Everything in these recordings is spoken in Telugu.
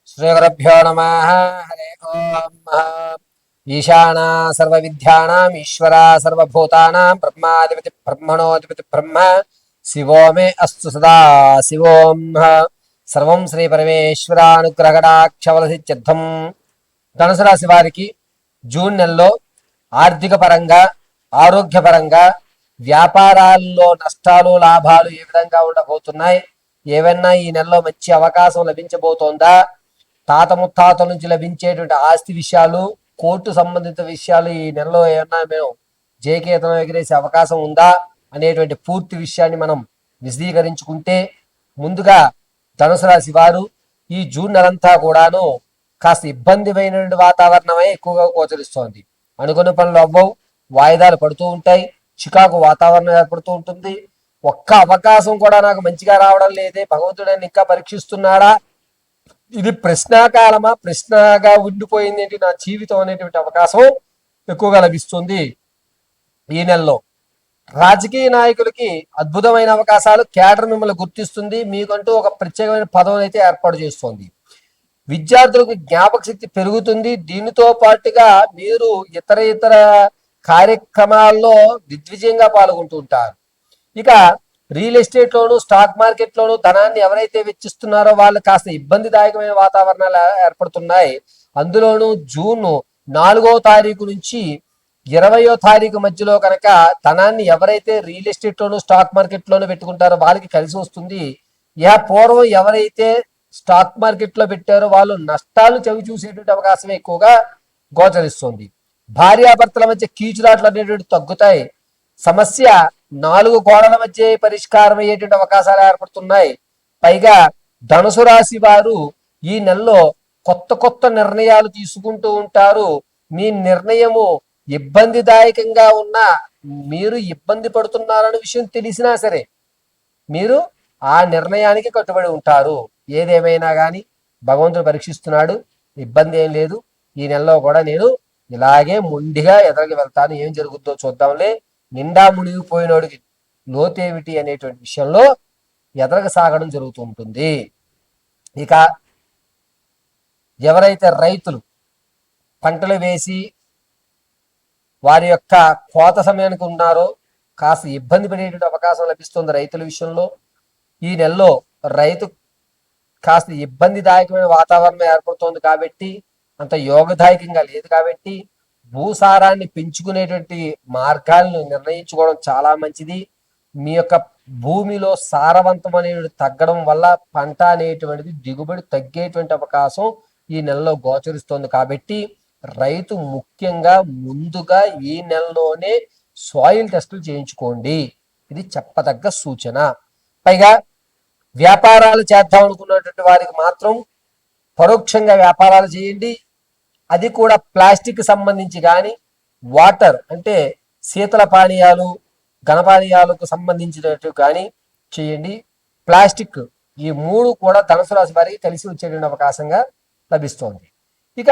శ్రీగురుభ్యో నమః. హరి ఓం. ఈశానా సర్వవిద్యానాం ఈశ్వరా సర్వభూతానాం బ్రహ్మాధిపతి బ్రహ్మణోధిపతి బ్రహ్మ శివో మే అస్తు సదా శివోం. సర్వం శ్రీ పరమేశ్వరానుగ్రహడాక్షవలసిద్ధం. ధనుసు రాశి వారికి జూన్ నెలలో ఆర్థిక పరంగా, ఆరోగ్యపరంగా, వ్యాపారాల్లో నష్టాలు లాభాలు ఏ విధంగా ఉండబోతున్నాయి, ఏవన్నా ఈ నెలలో మంచి అవకాశం లభించబోతోందా, తాత ముత్తాతల నుంచి లభించేటువంటి ఆస్తి విషయాలు, కోర్టు సంబంధిత విషయాలు ఈ నెలలో ఏమన్నా మేము జయకేతనం ఎగిరేసే అవకాశం ఉందా అనేటువంటి పూర్తి విషయాన్ని మనం విశదీకరించుకుంటే, ముందుగా ధనుసు రాశి వారు ఈ జూన్ నెలంతా కూడాను కాస్త ఇబ్బందిమైనటువంటి వాతావరణమే ఎక్కువగా గోచరిస్తోంది. అనుకున్న పనులు అవ్వవు, వాయిదాలు పడుతూ ఉంటాయి, చికాకు వాతావరణం ఏర్పడుతూ ఉంటుంది. ఒక్క అవకాశం కూడా నాకు మంచిగా రావడం లేదే, భగవంతుడిని ఇంకా పరీక్షిస్తున్నాడా, ఇది ప్రశ్నాకాలమా, ప్రశ్నగా ఉండిపోయింది ఏంటి నా జీవితం అనేటువంటి అవకాశం ఎక్కువగా లభిస్తుంది ఈ నెలలో. రాజకీయ నాయకులకి అద్భుతమైన అవకాశాలు, కేడర్ మిమ్మల్ని గుర్తిస్తుంది, మీకంటూ ఒక ప్రత్యేకమైన పదవిని అయితే ఏర్పాటు చేస్తుంది. విద్యార్థులకు జ్ఞాపక శక్తి పెరుగుతుంది. దీనితో పాటుగా మీరు ఇతర కార్యక్రమాల్లో దిగ్విజయంగా పాల్గొంటూ ఉంటారు. ఇక రియల్ ఎస్టేట్ లోను, స్టాక్ మార్కెట్ లోను ధనాన్ని ఎవరైతే వెచ్చిస్తున్నారో వాళ్ళు కాస్త ఇబ్బందిదాయకమైన వాతావరణాలు ఏర్పడుతున్నాయి. అందులోనూ జూన్ 4వ తారీఖు నుంచి 20వ తారీఖు మధ్యలో కనుక ధనాన్ని ఎవరైతే రియల్ ఎస్టేట్ లోను, స్టాక్ మార్కెట్ లోను పెట్టుకుంటారో వాళ్ళకి కలిసి వస్తుంది. పూర్వం ఎవరైతే స్టాక్ మార్కెట్ లో పెట్టారో వాళ్ళు నష్టాలు చవి చూసేటువంటి అవకాశం ఎక్కువగా గోచరిస్తుంది. భార్యాభర్తల మధ్య కీచులాట్లు అనేటువంటి తగ్గుతాయి. సమస్య 4 గోడల మధ్య పరిష్కారం అయ్యేటువంటి అవకాశాలు ఏర్పడుతున్నాయి. పైగా ధనుసు రాశి వారు ఈ నెలలో కొత్త నిర్ణయాలు తీసుకుంటూ ఉంటారు. మీ నిర్ణయము ఇబ్బందిదాయకంగా ఉన్నా, మీరు ఇబ్బంది పడుతున్నారనే విషయం తెలిసినా సరే మీరు ఆ నిర్ణయానికి కట్టుబడి ఉంటారు. ఏదేమైనా కానీ భగవంతుడు పరీక్షిస్తున్నాడు, ఇబ్బంది ఏం లేదు. ఈ నెలలో కూడా నేను ఇలాగే మొండిగా ఎదరికి వెళ్తాను, ఏం జరుగుతుందో చూద్దాంలే, నిండా మునిగిపోయినోడికి లోతేమిటి అనేటువంటి విషయంలో ఎదరగ సాగడం జరుగుతూ ఉంటుంది. ఇక ఎవరైతే రైతులు పంటలు వేసి వారి యొక్క కోత సమయానికి ఉన్నారో కాస్త ఇబ్బంది పడేటువంటి అవకాశం లభిస్తుంది రైతుల విషయంలో. ఈ నెలలో రైతు కాస్త ఇబ్బందిదాయకమైన వాతావరణం ఏర్పడుతోంది కాబట్టి, అంత యోగదాయకంగా లేదు కాబట్టి భూసారాన్ని పెంచుకునేటువంటి మార్గాలను నిర్ణయించుకోవడం చాలా మంచిది. మీ యొక్క భూమిలో సారవంతం అనేది తగ్గడం వల్ల పంట అనేటువంటిది దిగుబడి తగ్గేటువంటి అవకాశం ఈ నెలలో గోచరిస్తోంది కాబట్టి రైతు ముఖ్యంగా ముందుగా ఈ నెలలోనే సాయిల్ టెస్టులు చేయించుకోండి. ఇది చెప్పదగ్గ సూచన. పైగా వ్యాపారాలు చేద్దాం అనుకున్నటువంటి వారికి మాత్రం పరోక్షంగా వ్యాపారాలు చేయండి. అది కూడా ప్లాస్టిక్ సంబంధించి కానీ, వాటర్ అంటే శీతల పానీయాలు, ఘనపానీయాలకు సంబంధించినట్టు కానీ చేయండి. ప్లాస్టిక్, ఈ 3 కూడా ధనుసు రాశి వారికి కలిసి వచ్చేటువంటి అవకాశంగా లభిస్తోంది. ఇక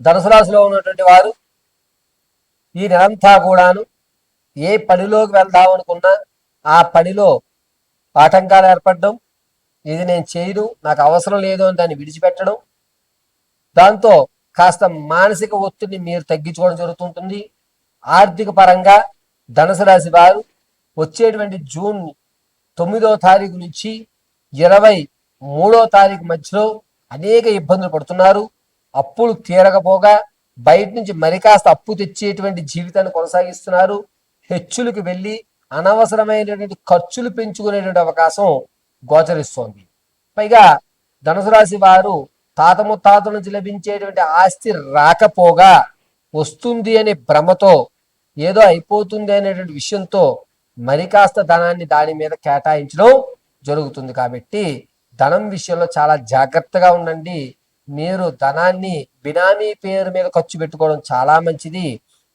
ధనుసు రాశిలో ఉన్నటువంటి వారు ఈ నెలంతా కూడాను ఏ పనిలోకి వెళ్దాం అనుకున్నా ఆ పనిలో ఆటంకాలు ఏర్పడడం, ఇది నేను చేయను, నాకు అవసరం లేదు అని దాన్ని విడిచిపెట్టడం, దాంతో కాస్త మానసిక ఒత్తిడిని మీరు తగ్గించుకోవడం జరుగుతుంటుంది. ఆర్థిక పరంగా ధనుసు రాశి వారు వచ్చేటువంటి జూన్ 9వ తారీఖు నుంచి 23వ తారీఖు మధ్యలో అనేక ఇబ్బందులు పడుతున్నారు. అప్పులు తీరకపోగా బయట నుంచి మరి కాస్త అప్పు తెచ్చేటువంటి జీవితాన్ని కొనసాగిస్తున్నారు. హెచ్చులకు వెళ్ళి అనవసరమైనటువంటి ఖర్చులు పెంచుకునేటువంటి అవకాశం గోచరిస్తోంది. పైగా ధనుసు రాశి వారు తాత ముత్తాతల నుంచి లభించేటువంటి ఆస్తి రాకపోగా వస్తుంది అనే భ్రమతో, ఏదో అయిపోతుంది అనేటువంటి విషయంతో మరి కాస్త ధనాన్ని దాని మీద కేటాయించడం జరుగుతుంది. కాబట్టి ధనం విషయంలో చాలా జాగ్రత్తగా ఉండండి. మీరు ధనాన్ని బినామీ పేరు మీద ఖర్చు పెట్టుకోవడం చాలా మంచిది.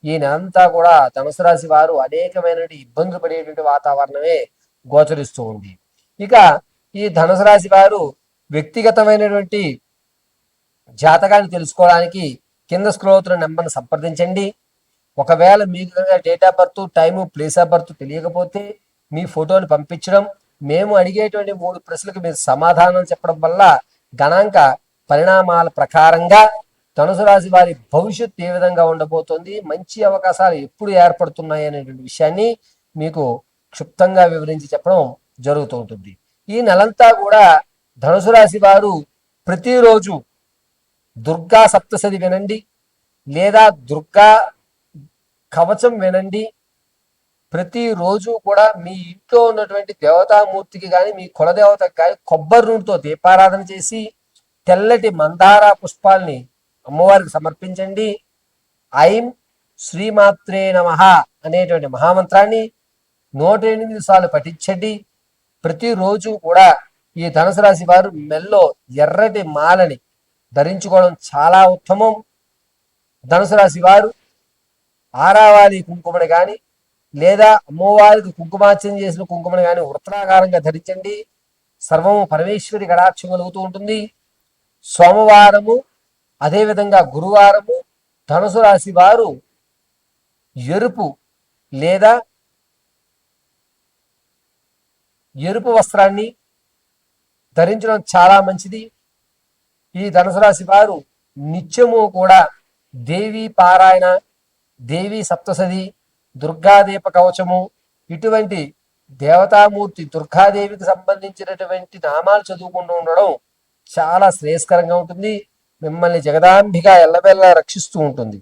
ఈ నెలంతా కూడా ధనుసు రాశి వారు అనేకమైనటువంటి ఇబ్బందులు పడేటువంటి వాతావరణమే గోచరిస్తూ ఉంది. ఇక ఈ ధనుసు రాశి వారు వ్యక్తిగతమైనటువంటి జాతకాన్ని తెలుసుకోవడానికి కింద స్క్రోల్ అవుతున్న నెంబర్ని సంప్రదించండి. ఒకవేళ మీకు date of birth, time, place of birth తెలియకపోతే మీ ఫోటోని పంపించడం, మేము అడిగేటువంటి 3 ప్రశ్నలకు మీరు సమాధానం చెప్పడం వల్ల గణాంక పరిణామాల ప్రకారంగా ధనుసు రాశి వారి భవిష్యత్తు ఏ విధంగా ఉండబోతోంది, మంచి అవకాశాలు ఎప్పుడు ఏర్పడుతున్నాయి అనేటువంటి విషయాన్ని మీకు క్షుప్తంగా వివరించి చెప్పడం జరుగుతూ ఉంటుంది. ఈ నెలంతా కూడా ధనుసు రాశి వారు ప్రతిరోజు దుర్గా సప్తశతి వినండి, లేదా దుర్గా కవచం వినండి. ప్రతిరోజు కూడా మీ ఇంట్లో ఉన్నటువంటి దేవతామూర్తికి కానీ మీ కులదేవతకి కానీ కొబ్బరి నూనెతో దీపారాధన చేసి తెల్లటి మందార పుష్పాల్ని అమ్మవారికి సమర్పించండి. ఐం శ్రీమాత్రే నమః అనేటువంటి మహామంత్రాన్ని 108 సార్లు పఠించండి. ప్రతిరోజు కూడా ఈ ధనుసు రాశి వారు మెల్లో ఎర్రటి మాలని ధరించుకోవడం చాలా ఉత్తమం. ధనుసు రాశి వారు ఆరావాలి కుంకుమని కానీ లేదా అమ్మవారికి కుంకుమార్చన చేసిన కుంకుమని కానీ వృత్తాకారంగా ధరించండి. సర్వము పరమేశ్వరి కటాక్షం కలుగుతూ ఉంటుంది. సోమవారము అదేవిధంగా గురువారము ధనుసు రాశి వారు ఎరుపు లేదా ఎరుపు వస్త్రాన్ని ధరించడం చాలా మంచిది. ఈ ధనుసు రాశి వారు నిత్యము కూడా దేవి పారాయణ, దేవి సప్తసతి, దుర్గాదీప కవచము ఇటువంటి దేవతామూర్తి దుర్గాదేవికి సంబంధించినటువంటి నామాలు చదువుకుంటూ ఉండడం చాలా శ్రేయస్కరంగా ఉంటుంది. మిమ్మల్ని జగదాంబిక ఎల్లవెల్లా రక్షిస్తూ ఉంటుంది.